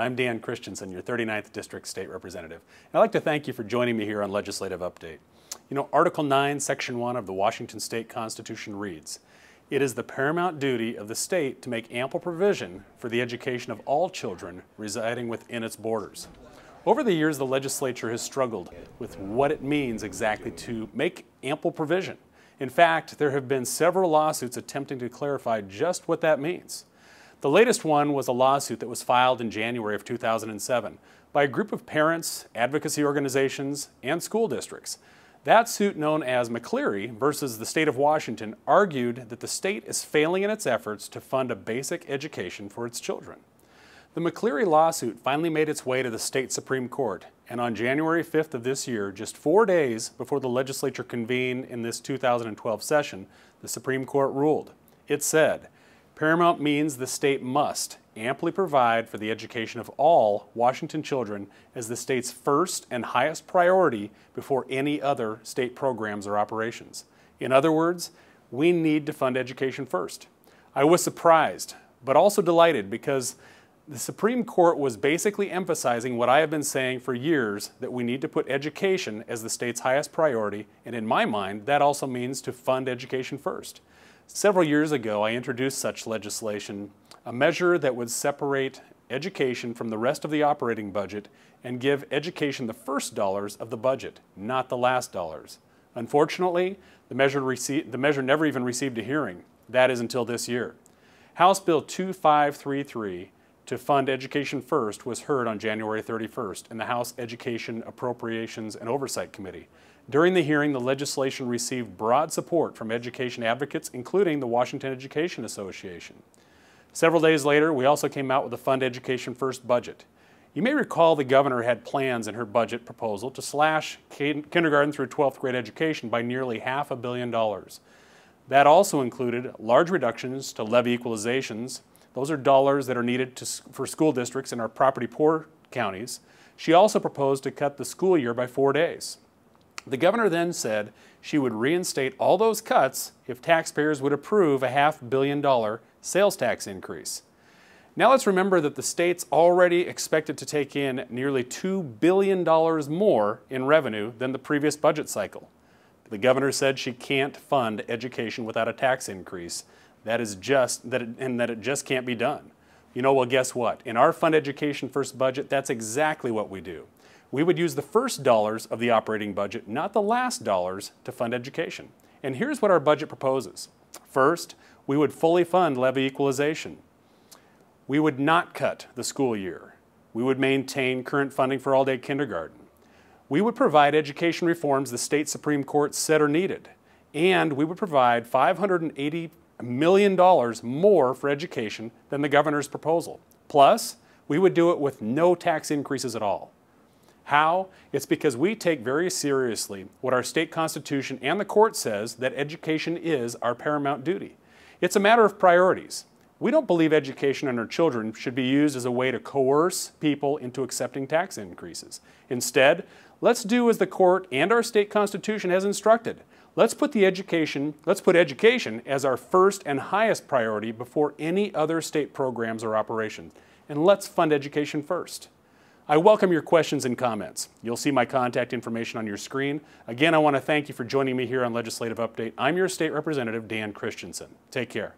I'm Dan Kristiansen, your 39th District State Representative. And I'd like to thank you for joining me here on Legislative Update. You know, Article 9, Section 1 of the Washington State Constitution reads, "It is the paramount duty of the state to make ample provision for the education of all children residing within its borders." Over the years, the legislature has struggled with what it means exactly to make ample provision. In fact, there have been several lawsuits attempting to clarify just what that means. The latest one was a lawsuit that was filed in January of 2007 by a group of parents, advocacy organizations, and school districts. That suit, known as McCleary versus the state of Washington, argued that the state is failing in its efforts to fund a basic education for its children. The McCleary lawsuit finally made its way to the state Supreme Court, and on January 5th of this year, just 4 days before the legislature convened in this 2012 session, the Supreme Court ruled. It said, "Paramount means the state must amply provide for the education of all Washington children as the state's first and highest priority before any other state programs or operations." In other words, we need to fund education first. I was surprised, but also delighted, because the Supreme Court was basically emphasizing what I have been saying for years, that we need to put education as the state's highest priority, and in my mind, that also means to fund education first. Several years ago, I introduced such legislation, a measure that would separate education from the rest of the operating budget and give education the first dollars of the budget, not the last dollars. Unfortunately, the measure never even received a hearing. That is until this year. House Bill 2533 to fund education first was heard on January 31st in the House Education, Appropriations, and Oversight Committee. During the hearing, the legislation received broad support from education advocates, including the Washington Education Association. Several days later, we also came out with a Fund Education First budget. You may recall the governor had plans in her budget proposal to slash kindergarten through 12th grade education by nearly $500 million. That also included large reductions to levy equalizations. Those are dollars that are needed for school districts in our property-poor counties. She also proposed to cut the school year by 4 days. The governor then said she would reinstate all those cuts if taxpayers would approve a $500 million sales tax increase. Now let's remember that the state's already expected to take in nearly $2 billion more in revenue than the previous budget cycle. The governor said she can't fund education without a tax increase. That it just can't be done. You know, well, guess what? In our Fund Education First budget, that's exactly what we do. We would use the first dollars of the operating budget, not the last dollars, to fund education. And here's what our budget proposes. First, we would fully fund levy equalization. We would not cut the school year. We would maintain current funding for all-day kindergarten. We would provide education reforms the state Supreme Court said are needed. And we would provide $580 million more for education than the governor's proposal. Plus, we would do it with no tax increases at all. How? It's because we take very seriously what our state constitution and the court says, that education is our paramount duty. It's a matter of priorities. We don't believe education on our children should be used as a way to coerce people into accepting tax increases. Instead, let's do as the court and our state constitution has instructed. Let's put education as our first and highest priority before any other state programs or operations. And let's fund education first. I welcome your questions and comments. You'll see my contact information on your screen. Again, I want to thank you for joining me here on Legislative Update. I'm your State Representative, Dan Kristiansen. Take care.